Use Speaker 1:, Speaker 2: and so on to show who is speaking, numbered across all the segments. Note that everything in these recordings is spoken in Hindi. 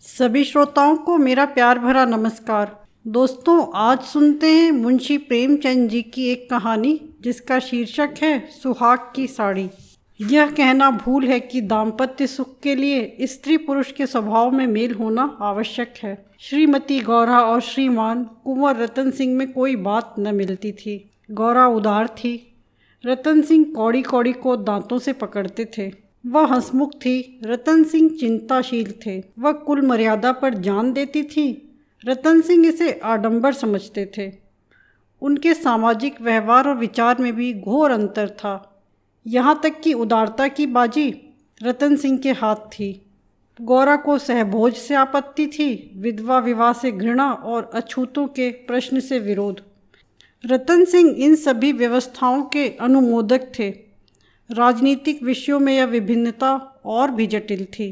Speaker 1: सभी श्रोताओं को मेरा प्यार भरा नमस्कार। दोस्तों, आज सुनते हैं मुंशी प्रेमचंद जी की एक कहानी जिसका शीर्षक है सुहाग की साड़ी। यह कहना भूल है कि दाम्पत्य सुख के लिए स्त्री पुरुष के स्वभाव में मेल होना आवश्यक है। श्रीमती गौरा और श्रीमान कुंवर रतन सिंह में कोई बात न मिलती थी। गौरा उदार थी, रतन सिंह कौड़ी कौड़ी को दांतों से पकड़ते थे। वह हंसमुख थी, रतन सिंह चिंताशील थे। वह कुल मर्यादा पर जान देती थी, रतन सिंह इसे आडंबर समझते थे। उनके सामाजिक व्यवहार और विचार में भी घोर अंतर था। यहाँ तक कि उदारता की बाजी रतन सिंह के हाथ थी। गौरा को सहभोज से आपत्ति थी, विधवा विवाह से घृणा और अछूतों के प्रश्न से विरोध। रतन सिंह इन सभी व्यवस्थाओं के अनुमोदक थे। राजनीतिक विषयों में यह विभिन्नता और भी जटिल थी।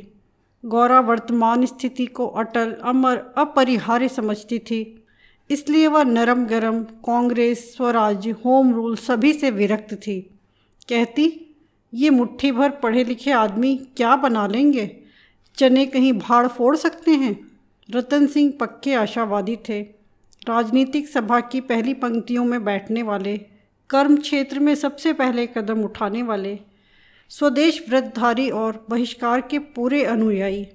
Speaker 1: गौरा वर्तमान स्थिति को अटल, अमर, अपरिहार्य समझती थी। इसलिए वह नरम गरम, कांग्रेस, स्वराज, होम रूल सभी से विरक्त थी। कहती, ये मुट्ठी भर पढ़े लिखे आदमी क्या बना लेंगे, चने कहीं भाड़ फोड़ सकते हैं। रतन सिंह पक्के आशावादी थे। राजनीतिक सभा की पहली पंक्तियों में बैठने वाले, कर्म क्षेत्र में सबसे पहले कदम उठाने वाले, स्वदेश व्रतधारी और बहिष्कार के पूरे अनुयायी।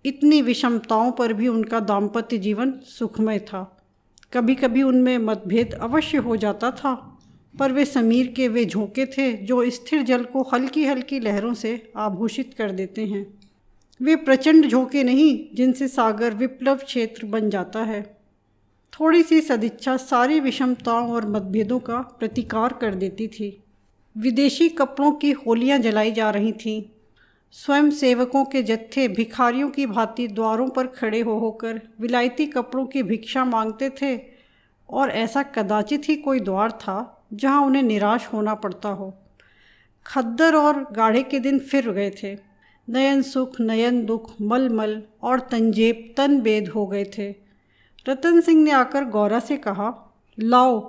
Speaker 1: इतनी विषमताओं पर भी उनका दाम्पत्य जीवन सुखमय था। कभी कभी उनमें मतभेद अवश्य हो जाता था, पर वे समीर के वे झोंके थे जो स्थिर जल को हल्की हल्की लहरों से आभूषित कर देते हैं। वे प्रचंड झोंके नहीं जिनसे सागर विप्लव क्षेत्र बन जाता है। थोड़ी सी सदिच्छा सारी विषमताओं और मतभेदों का प्रतिकार कर देती थी। विदेशी कपड़ों की होलियां जलाई जा रही थीं। स्वयं सेवकों के जत्थे भिखारियों की भांति द्वारों पर खड़े हो होकर विलायती कपड़ों की भिक्षा मांगते थे, और ऐसा कदाचित ही कोई द्वार था जहां उन्हें निराश होना पड़ता हो। खद्दर और गाढ़े के दिन फिर गए थे। नयन सुख, नयन दुख, मलमल और तंजेब तन बेद हो गए थे। रतन सिंह ने आकर गौरा से कहा, लाओ,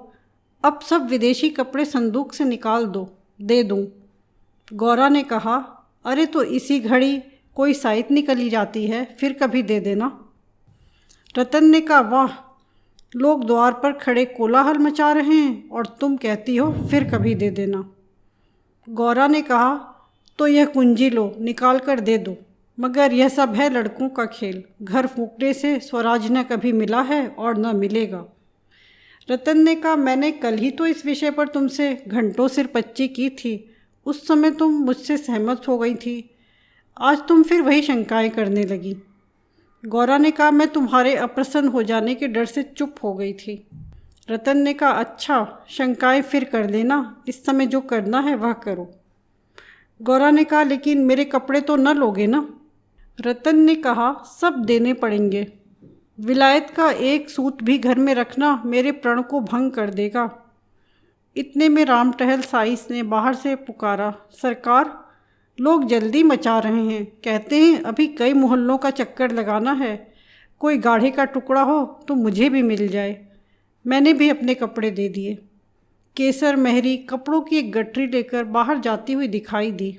Speaker 1: अब सब विदेशी कपड़े संदूक से निकाल दो, दे दूं। गौरा ने कहा, अरे तो इसी घड़ी कोई साइत निकली जाती है, फिर कभी दे देना। रतन ने कहा, वाह, लोग द्वार पर खड़े कोलाहल मचा रहे हैं और तुम कहती हो फिर कभी दे देना। गौरा ने कहा, तो यह कुंजी लो, निकाल कर दे दो। मगर यह सब है लड़कों का खेल। घर फूकने से स्वराज न कभी मिला है और न मिलेगा। रतन ने कहा, मैंने कल ही तो इस विषय पर तुमसे घंटों सिरपच्ची की थी। उस समय तुम मुझसे सहमत हो गई थी। आज तुम फिर वही शंकाएं करने लगी। गौरा ने कहा, मैं तुम्हारे अप्रसन्न हो जाने के डर से चुप हो गई थी। रतन ने कहा, अच्छा, शंकाएं फिर कर लेना, इस समय जो करना है वह करो। गौरा ने कहा, लेकिन मेरे कपड़े तो न लोगे ना। रतन ने कहा, सब देने पड़ेंगे। विलायत का एक सूत भी घर में रखना मेरे प्रण को भंग कर देगा। इतने में राम टहल साइस ने बाहर से पुकारा, सरकार, लोग जल्दी मचा रहे हैं। कहते हैं अभी कई मोहल्लों का चक्कर लगाना है। कोई गाढ़े का टुकड़ा हो तो मुझे भी मिल जाए। मैंने भी अपने कपड़े दे दिए। केसर मेहरी कपड़ों की एक गठरी लेकर बाहर जाती हुई दिखाई दी।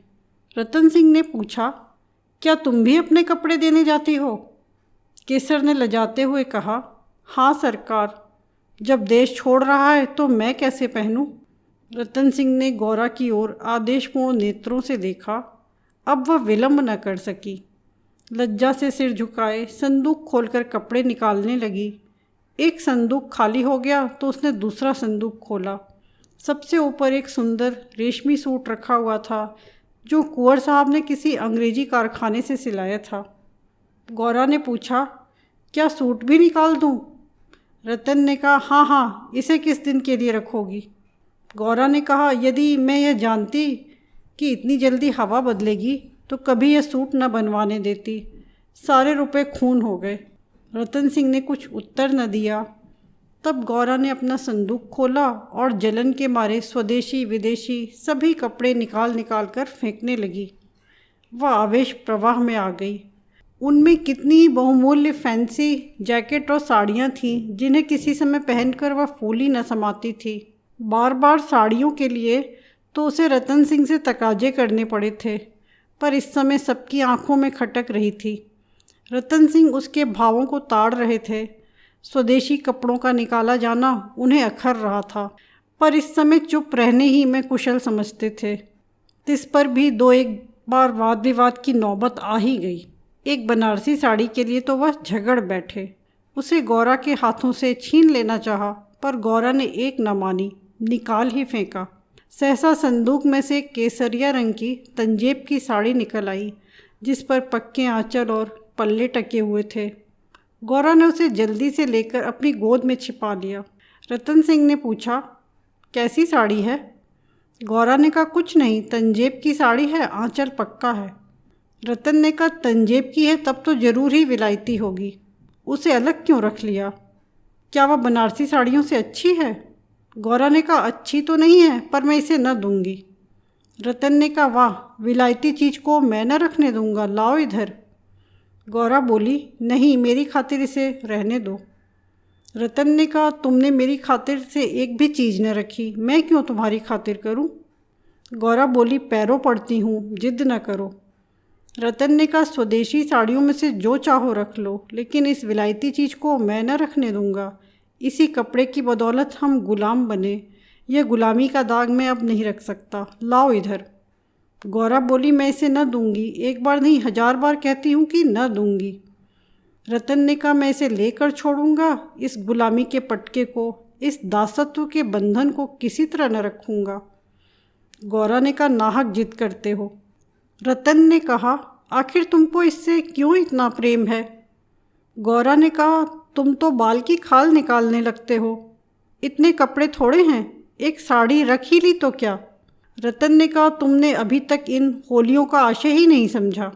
Speaker 1: रतन सिंह ने पूछा, क्या तुम भी अपने कपड़े देने जाती हो? केसर ने लजाते हुए कहा, हाँ सरकार, जब देश छोड़ रहा है तो मैं कैसे पहनूं? रतन सिंह ने गौरा की ओर आदेशपूर्ण नेत्रों से देखा। अब वह विलंब न कर सकी। लज्जा से सिर झुकाए संदूक खोलकर कपड़े निकालने लगी। एक संदूक खाली हो गया तो उसने दूसरा संदूक खोला। सबसे ऊपर एक सुंदर रेशमी सूट रखा हुआ था जो कुंवर साहब ने किसी अंग्रेजी कारखाने से सिलाया था। गौरा ने पूछा, क्या सूट भी निकाल दूं? रतन ने कहा, हाँ हाँ, इसे किस दिन के लिए रखोगी? गौरा ने कहा, यदि मैं यह जानती कि इतनी जल्दी हवा बदलेगी तो कभी यह सूट न बनवाने देती। सारे रुपए खून हो गए। रतन सिंह ने कुछ उत्तर न दिया। तब गौरा ने अपना संदूक खोला और जलन के मारे स्वदेशी विदेशी सभी कपड़े निकाल निकाल कर फेंकने लगी। वह आवेश प्रवाह में आ गई। उनमें कितनी बहुमूल्य फैंसी जैकेट और साड़ियाँ थीं जिन्हें किसी समय पहनकर वह फूली न समाती थी। बार बार साड़ियों के लिए तो उसे रतन सिंह से तकाजे करने पड़े थे, पर इस समय सबकी आंखों में खटक रही थी। रतन सिंह उसके भावों को ताड़ रहे थे। स्वदेशी कपड़ों का निकाला जाना उन्हें अखर रहा था, पर इस समय चुप रहने ही में कुशल समझते थे। इस पर भी दो एक बार वाद विवाद की नौबत आ ही गई। एक बनारसी साड़ी के लिए तो वह झगड़ बैठे। उसे गौरा के हाथों से छीन लेना चाहा, पर गौरा ने एक न मानी, निकाल ही फेंका। सहसा संदूक में से केसरिया रंग की तंजेब की साड़ी निकल आई, जिस पर पक्के आंचल और पल्ले टके हुए थे। गौरा ने उसे जल्दी से लेकर अपनी गोद में छिपा लिया। रतन सिंह ने पूछा, कैसी साड़ी है? गौरा ने कहा, कुछ नहीं, तंजेब की साड़ी है, आंचल पक्का है। रतन ने कहा, तंजेब की है तब तो ज़रूर ही विलायती होगी, उसे अलग क्यों रख लिया? क्या वह बनारसी साड़ियों से अच्छी है? गौरा ने कहा, अच्छी तो नहीं है, पर मैं इसे न दूंगी। रतन ने कहा, वाह, विलायती चीज़ को मैं न रखने दूंगा, लाओ इधर। गौरा बोली, नहीं, मेरी खातिर इसे रहने दो। रतन ने कहा, तुमने मेरी खातिर से एक भी चीज़ न रखी, मैं क्यों तुम्हारी खातिर करूं? गौरा बोली, पैरों पड़ती हूँ, जिद न करो। रतन ने कहा, स्वदेशी साड़ियों में से जो चाहो रख लो, लेकिन इस विलायती चीज़ को मैं न रखने दूंगा। इसी कपड़े की बदौलत हम गुलाम बने, यह गुलामी का दाग मैं अब नहीं रख सकता, लाओ इधर। गौरा बोली, मैं इसे न दूंगी, एक बार नहीं 1000 बार कहती हूँ कि न दूंगी। रतन ने कहा, मैं इसे लेकर छोड़ूंगा, इस गुलामी के पटके को, इस दासत्व के बंधन को किसी तरह न रखूंगा। गौरा ने कहा, नाहक जिद करते हो। रतन ने कहा, आखिर तुमको इससे क्यों इतना प्रेम है? गौरा ने कहा, तुम तो बाल की खाल निकालने लगते हो, इतने कपड़े थोड़े हैं, एक साड़ी रख ही ली तो क्या? रतन ने कहा, तुमने अभी तक इन होलियों का आशय ही नहीं समझा।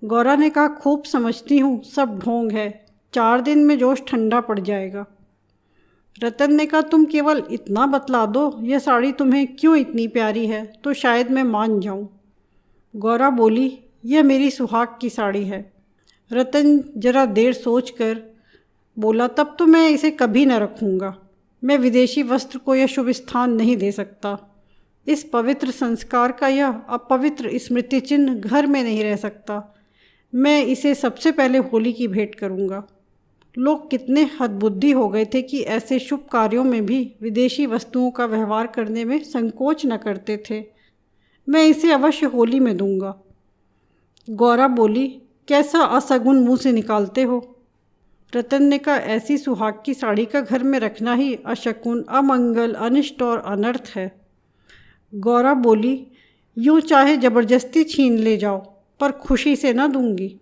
Speaker 1: गौरा ने कहा, खूब समझती हूँ, सब ढोंग है, 4 दिन में जोश ठंडा पड़ जाएगा। रतन ने कहा, तुम केवल इतना बतला दो, यह साड़ी तुम्हें क्यों इतनी प्यारी है, तो शायद मैं मान जाऊँ। गौरा बोली, यह मेरी सुहाग की साड़ी है। रतन जरा देर सोचकर बोला, तब तो मैं इसे कभी न रखूँगा। मैं विदेशी वस्त्र को यह शुभ स्थान नहीं दे सकता। इस पवित्र संस्कार का यह अपवित्र स्मृति चिन्ह घर में नहीं रह सकता। मैं इसे सबसे पहले होली की भेंट करूँगा। लोग कितने हदबुद्धि हो गए थे कि ऐसे शुभ कार्यों में भी विदेशी वस्तुओं का व्यवहार करने में संकोच न करते थे। मैं इसे अवश्य होली में दूंगा। गौरा बोली, कैसा असगुन मुँह से निकालते हो? रतन ने कहा, ऐसी सुहाग की साड़ी का घर में रखना ही अशकुन, अमंगल, अनिष्ट और अनर्थ है। गौरा बोली, यूँ चाहे ज़बरदस्ती छीन ले जाओ, पर खुशी से न दूंगी।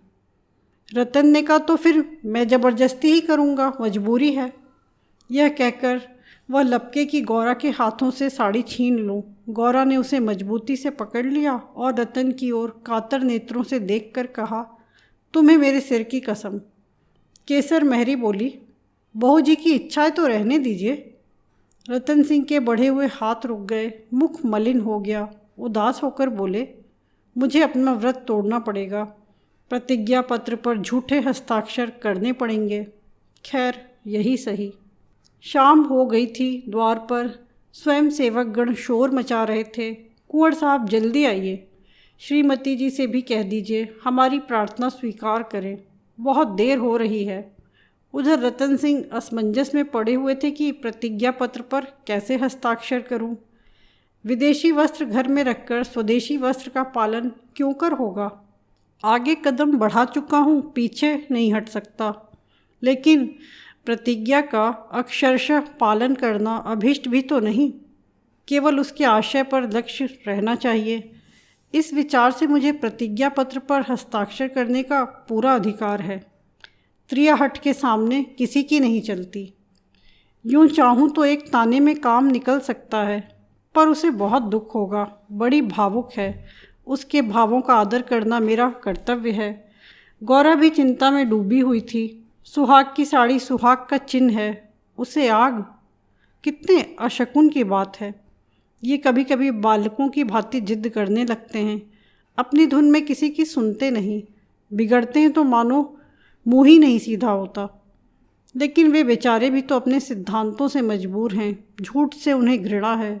Speaker 1: रतन ने कहा, तो फिर मैं ज़बरदस्ती ही करूँगा, मजबूरी है। यह कहकर वह लपके की गौरा के हाथों से साड़ी छीन लूँ। गौरा ने उसे मजबूती से पकड़ लिया और रतन की ओर कातर नेत्रों से देखकर कहा, तुम्हें मेरे सिर की कसम। केसर महरी बोली, बहू जी की इच्छा है तो रहने दीजिए। रतन सिंह के बढ़े हुए हाथ रुक गए, मुख मलिन हो गया। उदास होकर बोले, मुझे अपना व्रत तोड़ना पड़ेगा, प्रतिज्ञा पत्र पर झूठे हस्ताक्षर करने पड़ेंगे। खैर, यही सही। शाम हो गई थी। द्वार पर स्वयं सेवकगण शोर मचा रहे थे, कुंवर साहब जल्दी आइए, श्रीमती जी से भी कह दीजिए हमारी प्रार्थना स्वीकार करें, बहुत देर हो रही है। उधर रतन सिंह असमंजस में पड़े हुए थे कि प्रतिज्ञा पत्र पर कैसे हस्ताक्षर करूं। विदेशी वस्त्र घर में रखकर स्वदेशी वस्त्र का पालन क्यों कर होगा। आगे कदम बढ़ा चुका हूं, पीछे नहीं हट सकता, लेकिन प्रतिज्ञा का अक्षरशः पालन करना अभीष्ट भी तो नहीं, केवल उसके आशय पर लक्ष्य रहना चाहिए। इस विचार से मुझे प्रतिज्ञा पत्र पर हस्ताक्षर करने का पूरा अधिकार है। त्रियाहट के सामने किसी की नहीं चलती। यूँ चाहूँ तो एक ताने में काम निकल सकता है, पर उसे बहुत दुख होगा। बड़ी भावुक है, उसके भावों का आदर करना मेरा कर्तव्य है। गौरा भी चिंता में डूबी हुई थी। सुहाग की साड़ी सुहाग का चिन्ह है, उसे आग, कितने अशकुन की बात है। ये कभी कभी बालकों की भांति जिद करने लगते हैं, अपनी धुन में किसी की सुनते नहीं, बिगड़ते हैं तो मानो मुँह ही नहीं सीधा होता। लेकिन वे बेचारे भी तो अपने सिद्धांतों से मजबूर हैं, झूठ से उन्हें घृणा है।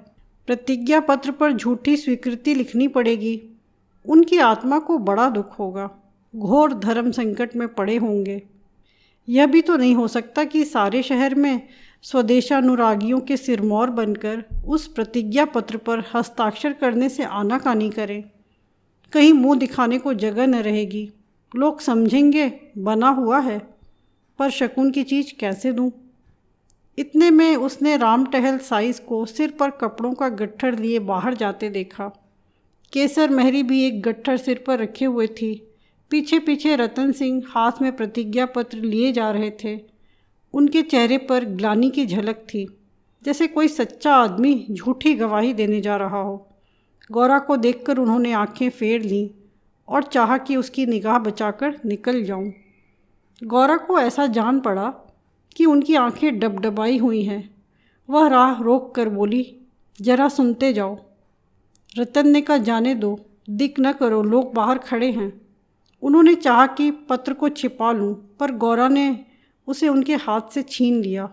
Speaker 1: प्रतिज्ञा पत्र पर झूठी स्वीकृति लिखनी पड़ेगी, उनकी आत्मा को बड़ा दुख होगा। घोर धर्म संकट में पड़े होंगे। यह भी तो नहीं हो सकता कि सारे शहर में स्वदेशानुरागियों के सिरमौर बनकर उस प्रतिज्ञा पत्र पर हस्ताक्षर करने से आनाकानी करें। कहीं मुंह दिखाने को जगह न रहेगी। लोग समझेंगे बना हुआ है, पर शकुन की चीज़ कैसे दूं? इतने में उसने राम टहल साइज को सिर पर कपड़ों का गट्ठर लिए बाहर जाते देखा। केसर महरी भी एक गट्ठर सिर पर रखे हुए थी। पीछे पीछे रतन सिंह हाथ में प्रतिज्ञा पत्र लिए जा रहे थे। उनके चेहरे पर ग्लानि की झलक थी, जैसे कोई सच्चा आदमी झूठी गवाही देने जा रहा हो। गौरा को देखकर उन्होंने आंखें फेर लीं और चाहा कि उसकी निगाह बचाकर निकल जाऊं। गौरा को ऐसा जान पड़ा कि उनकी आंखें डबडबाई हुई हैं। वह राह रोक कर बोली, जरा सुनते जाओ। रतन ने कहा, जाने दो, दिक न करो, लोग बाहर खड़े हैं। उन्होंने चाहा कि पत्र को छिपा लूं, पर गौरा ने उसे उनके हाथ से छीन लिया।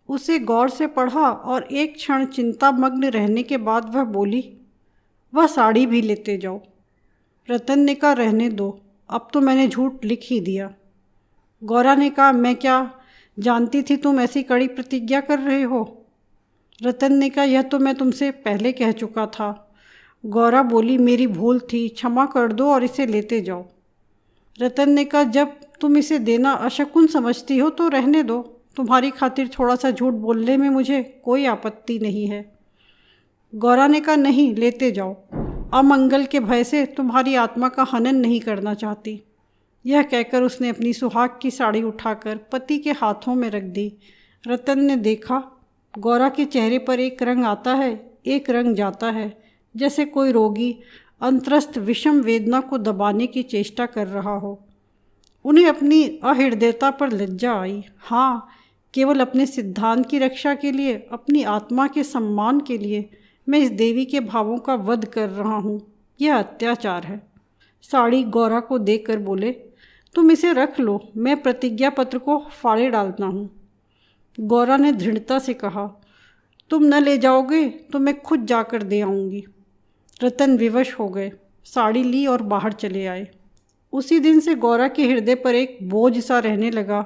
Speaker 1: उसे गौर से पढ़ा और एक क्षण चिंतामग्न रहने के बाद वह बोली, वह साड़ी भी लेते जाओ। रतन ने कहा, रहने दो, अब तो मैंने झूठ लिख ही दिया। गौरा ने कहा, मैं क्या जानती थी तुम ऐसी कड़ी प्रतिज्ञा कर रहे हो? रतन ने कहा, यह तो मैं तुमसे पहले कह चुका था। गौरा बोली, मेरी भूल थी, क्षमा कर दो और इसे लेते जाओ। रतन ने कहा, जब तुम इसे देना अशकुन समझती हो तो रहने दो। तुम्हारी खातिर थोड़ा सा झूठ बोलने में मुझे कोई आपत्ति नहीं है। गौरा ने कहा, नहीं, लेते जाओ। अमंगल के भय से तुम्हारी आत्मा का हनन नहीं करना चाहती। यह कहकर उसने अपनी सुहाग की साड़ी उठाकर पति के हाथों में रख दी। रतन ने देखा, गौरा के चेहरे पर एक रंग आता है, एक रंग जाता है, जैसे कोई रोगी अंतरस्थ विषम वेदना को दबाने की चेष्टा कर रहा हो। उन्हें अपनी अहृदयता पर लज्जा आई। हाँ, केवल अपने सिद्धांत की रक्षा के लिए, अपनी आत्मा के सम्मान के लिए मैं इस देवी के भावों का वध कर रहा हूँ। यह अत्याचार है। साड़ी गौरा को देकर बोले, तुम इसे रख लो, मैं प्रतिज्ञा पत्र को फाड़े डालता हूँ। गौरा ने दृढ़ता से कहा, तुम न ले जाओगे तो मैं खुद जाकर दे आऊँगी। रतन विवश हो गए, साड़ी ली और बाहर चले आए। उसी दिन से गौरा के हृदय पर एक बोझ सा रहने लगा।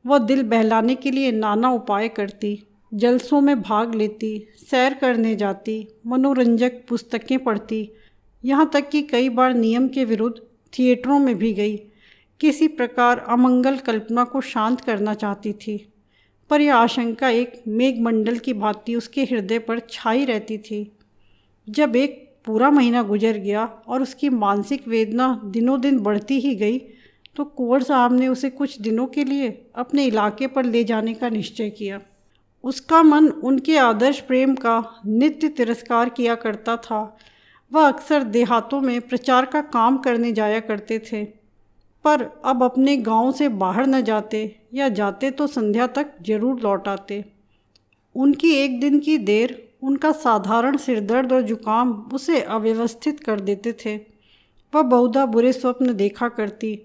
Speaker 1: वह दिल बहलाने के लिए नाना उपाय करती, जलसों में भाग लेती, सैर करने जाती, मनोरंजक पुस्तकें पढ़ती, यहाँ तक कि कई बार नियम के विरुद्ध थिएटरों में भी गई। किसी प्रकार अमंगल कल्पना को शांत करना चाहती थी, पर यह आशंका एक मेघमंडल की भांति उसके हृदय पर छाई रहती थी। जब एक पूरा महीना गुजर गया और उसकी मानसिक वेदना दिनों दिन बढ़ती ही गई, तो कुंवर साहब ने उसे कुछ दिनों के लिए अपने इलाके पर ले जाने का निश्चय किया। उसका मन उनके आदर्श प्रेम का नित्य तिरस्कार किया करता था। वह अक्सर देहातों में प्रचार का काम करने जाया करते थे, पर अब अपने गांव से बाहर न जाते, या जाते तो संध्या तक जरूर लौट आते। उनकी एक दिन की देर, उनका साधारण सिरदर्द और जुकाम उसे अव्यवस्थित कर देते थे। वह बहुधा बुरे स्वप्न देखा करती।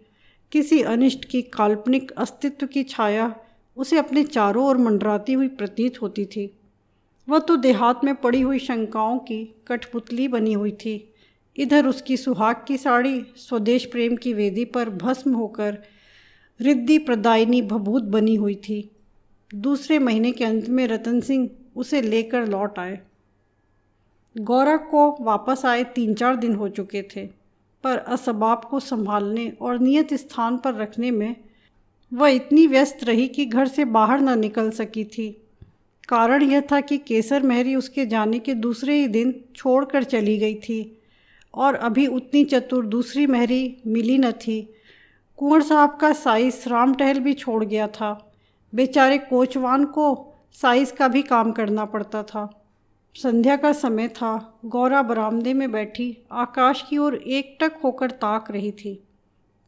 Speaker 1: किसी अनिष्ट की काल्पनिक अस्तित्व की छाया उसे अपने चारों ओर मंडराती हुई प्रतीत होती थी। वह तो देहात में पड़ी हुई शंकाओं की कठपुतली बनी हुई थी। इधर उसकी सुहाग की साड़ी स्वदेश प्रेम की वेदी पर भस्म होकर रिद्धि प्रदायिनी भभूत बनी हुई थी। दूसरे महीने के अंत में रतन सिंह उसे लेकर लौट आए। गौरा को वापस आए 3-4 दिन हो चुके थे, पर असबाब को संभालने और नियत स्थान पर रखने में वह इतनी व्यस्त रही कि घर से बाहर न निकल सकी थी। कारण यह था कि केसर महरी उसके जाने के दूसरे ही दिन छोड़कर चली गई थी और अभी उतनी चतुर दूसरी महरी मिली न थी। कुंवर साहब का साइस राम टहल भी छोड़ गया था। बेचारे कोचवान को साइस का भी काम करना पड़ता था। संध्या का समय था। गौरा बरामदे में बैठी आकाश की ओर एकटक होकर ताक रही थी।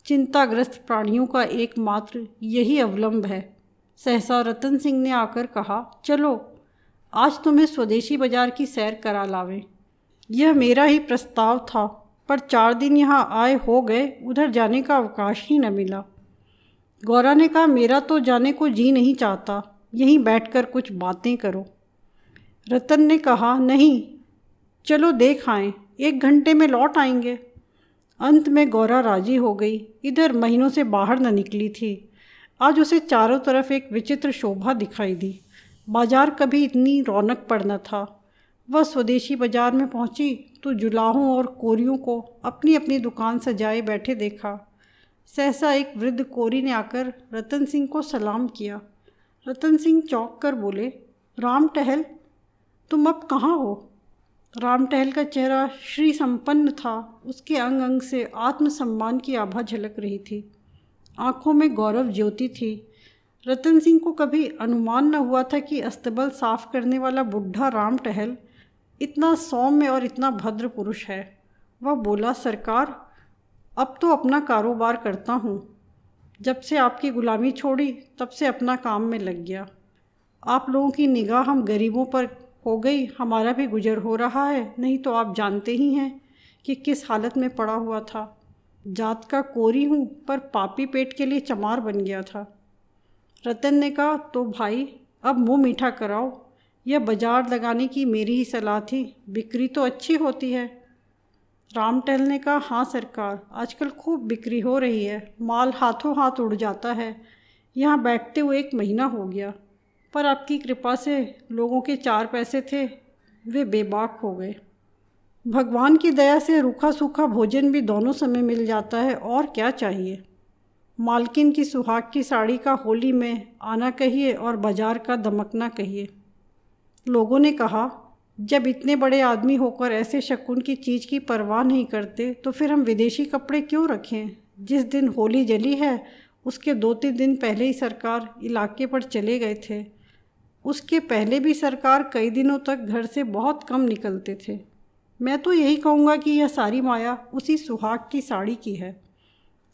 Speaker 1: चिंताग्रस्त प्राणियों का एकमात्र यही अवलंब है। सहसा रतन सिंह ने आकर कहा, चलो आज तुम्हें स्वदेशी बाजार की सैर करा लावें। यह मेरा ही प्रस्ताव था, पर 4 दिन यहाँ आए हो गए, उधर जाने का अवकाश ही न मिला। गौरा ने कहा, मेरा तो जाने को जी नहीं चाहता, यहीं बैठकर कुछ बातें करो। रतन ने कहा, नहीं, चलो देख आएं, 1 घंटे में लौट आएंगे। अंत में गौरा राजी हो गई। इधर महीनों से बाहर न निकली थी। आज उसे चारों तरफ एक विचित्र शोभा दिखाई दी। बाजार कभी इतनी रौनक पर न था। वह स्वदेशी बाजार में पहुंची तो जुलाहों और कोरियों को अपनी अपनी दुकान सजाए बैठे देखा। सहसा एक वृद्ध कोरी ने आकर रतन सिंह को सलाम किया। रतन सिंह चौंक कर बोले, राम टहल, तुम अब कहाँ हो? राम टहल का चेहरा श्री संपन्न था। उसके अंग अंग से आत्मसम्मान की आभा झलक रही थी। आंखों में गौरव ज्योति थी। रतन सिंह को कभी अनुमान न हुआ था कि अस्तबल साफ करने वाला बुढ़ा राम टहल इतना सौम्य और इतना भद्र पुरुष है। वह बोला, सरकार, अब तो अपना कारोबार करता हूँ। जब से आपकी गुलामी छोड़ी तब से अपना काम में लग गया। आप लोगों की निगाह हम गरीबों पर हो गई, हमारा भी गुजर हो रहा है। नहीं तो आप जानते ही हैं कि किस हालत में पड़ा हुआ था। जात का कोरी हूँ पर पापी पेट के लिए चमार बन गया था। रतन ने कहा, तो भाई अब मुँह मीठा कराओ। यह बाजार लगाने की मेरी ही सलाह थी, बिक्री तो अच्छी होती है। राम टहल ने कहा, हाँ सरकार, आजकल खूब बिक्री हो रही है, माल हाथों हाथ उड़ जाता है। यहाँ बैठते हुए 1 महीना हो गया, पर आपकी कृपा से लोगों के 4 पैसे थे, वे बेबाक हो गए। भगवान की दया से रूखा सूखा भोजन भी दोनों समय मिल जाता है, और क्या चाहिए। मालकिन की सुहाग की साड़ी का होली में आना कहिए और बाजार का दमकना कहिए। लोगों ने कहा, जब इतने बड़े आदमी होकर ऐसे शकुन की चीज़ की परवाह नहीं करते तो फिर हम विदेशी कपड़े क्यों रखें। जिस दिन होली जली है उसके 2-3 दिन पहले ही सरकार इलाके पर चले गए थे। उसके पहले भी सरकार कई दिनों तक घर से बहुत कम निकलते थे। मैं तो यही कहूँगा कि यह सारी माया उसी सुहाग की साड़ी की है।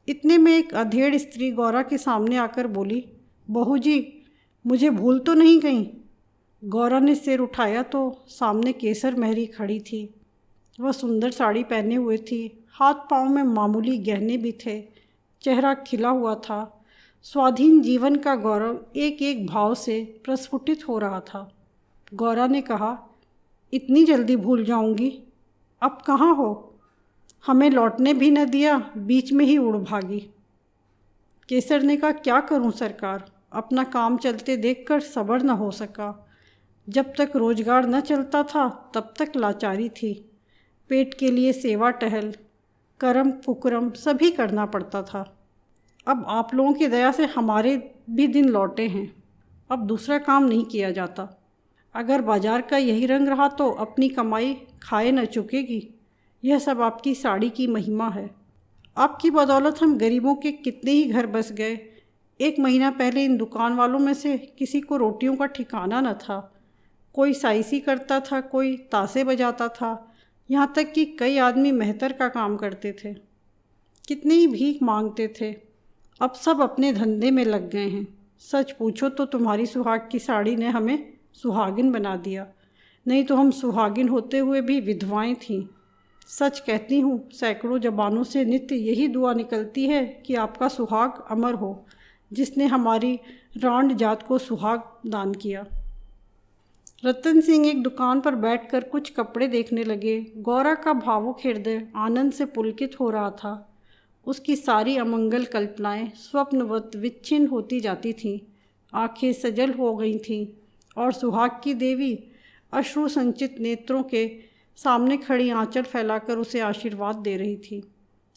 Speaker 1: इतने में एक अधेड़ स्त्री गौरा के सामने आकर बोली, बहू जी, मुझे भूल तो नहीं गई। गौरा ने सिर उठाया तो सामने केसर महरी खड़ी थी। वह सुंदर साड़ी पहने हुए थी, हाथ पांव में मामूली गहने भी थे, चेहरा खिला हुआ था। स्वाधीन जीवन का गौरव एक एक भाव से प्रस्फुटित हो रहा था। गौरा ने कहा, इतनी जल्दी भूल जाऊंगी? अब कहाँ हो? हमें लौटने भी न दिया, बीच में ही उड़ भागी। केसर ने कहा, क्या करूं सरकार, अपना काम चलते देखकर सब्र न हो सका। जब तक रोजगार न चलता था तब तक लाचारी थी। पेट के लिए सेवा टहल, कर्म कुकर्म सभी करना पड़ता था। अब आप लोगों की दया से हमारे भी दिन लौटे हैं। अब दूसरा काम नहीं किया जाता। अगर बाजार का यही रंग रहा तो अपनी कमाई खाए न चुकेगी। यह सब आपकी साड़ी की महिमा है। आपकी बदौलत हम गरीबों के कितने ही घर बस गए। 1 महीना पहले इन दुकान वालों में से किसी को रोटियों का ठिकाना न था। कोई साइसी करता था, कोई तासे बजाता था, यहाँ तक कि कई आदमी मेहतर का काम करते थे। कितने ही भीख मांगते थे। अब सब अपने धंधे में लग गए हैं। सच पूछो तो तुम्हारी सुहाग की साड़ी ने हमें सुहागिन बना दिया, नहीं तो हम सुहागिन होते हुए भी विधवाएं थीं। सच कहती हूँ, सैकड़ों जबानों से नित्य यही दुआ निकलती है कि आपका सुहाग अमर हो, जिसने हमारी रांड जात को सुहाग दान किया। रतन सिंह एक दुकान पर बैठकर कुछ कपड़े देखने लगे। गौरा का भावुक हृदय आनंद से पुलकित हो रहा था। उसकी सारी अमंगल कल्पनाएं स्वप्नवत विच्छिन्न होती जाती थीं। आंखें सजल हो गई थीं और सुहाग की देवी अश्रु संचित नेत्रों के सामने खड़ी आंचल फैलाकर उसे आशीर्वाद दे रही थी।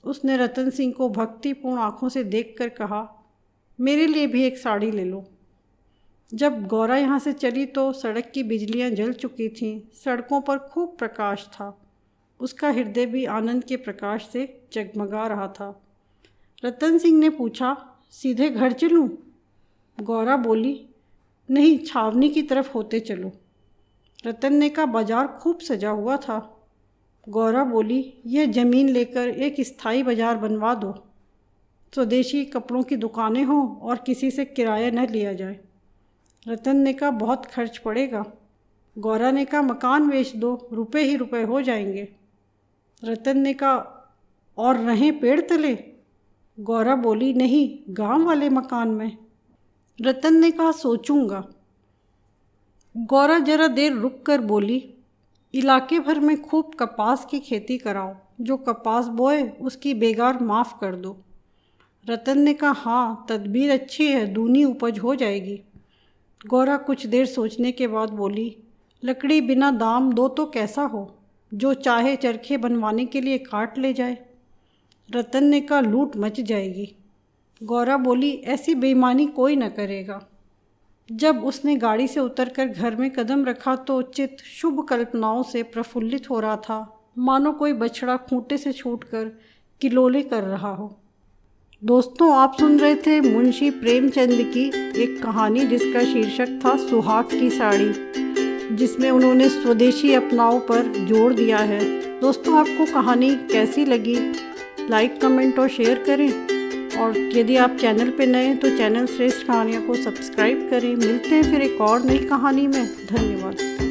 Speaker 1: उसने रतन सिंह को भक्तिपूर्ण आंखों से देखकर कहा, मेरे लिए भी एक साड़ी ले लो। जब गौरा यहाँ से चली तो सड़क की बिजलियाँ जल चुकी थीं। सड़कों पर खूब प्रकाश था। उसका हृदय भी आनंद के प्रकाश से जगमगा रहा था। रतन सिंह ने पूछा, सीधे घर चलूं? गौरा बोली, नहीं, छावनी की तरफ होते चलो। रतन ने कहा, बाजार खूब सजा हुआ था। गौरा बोली, यह ज़मीन लेकर एक स्थायी बाजार बनवा दो। स्वदेशी कपड़ों की दुकानें हों और किसी से किराया न लिया जाए। रतन ने कहा, बहुत खर्च पड़ेगा। गौरा ने कहा, मकान बेच दो, रुपए ही रुपए हो जाएंगे। रतन ने कहा, और रहें पेड़ तले? गौरा बोली, नहीं, गांव वाले मकान में। रतन ने कहा, सोचूंगा। गौरा जरा देर रुक कर बोली, इलाके भर में खूब कपास की खेती कराओ, जो कपास बोए उसकी बेगार माफ़ कर दो। रतन ने कहा, हाँ तदबीर अच्छी है, दूनी उपज हो जाएगी। गौरा कुछ देर सोचने के बाद बोली, लकड़ी बिना दाम दो तो कैसा हो, जो चाहे चरखे बनवाने के लिए काट ले जाए। रतन ने कहा, लूट मच जाएगी। गौरा बोली, ऐसी बेईमानी कोई न करेगा। जब उसने गाड़ी से उतरकर घर में कदम रखा तो चित्त शुभ कल्पनाओं से प्रफुल्लित हो रहा था, मानो कोई बछड़ा खूंटे से छूटकर किलोले कर रहा हो। दोस्तों, आप सुन रहे थे मुंशी प्रेमचंद की एक कहानी जिसका शीर्षक था सुहाग की साड़ी, जिसमें उन्होंने स्वदेशी अपनाओं पर जोर दिया है। दोस्तों, आपको कहानी कैसी लगी? लाइक, कमेंट और शेयर करें। और यदि आप चैनल पे नए हैं तो चैनल श्रेष्ठ कहानियों को सब्सक्राइब करें। मिलते हैं फिर एक और नई कहानी में। धन्यवाद।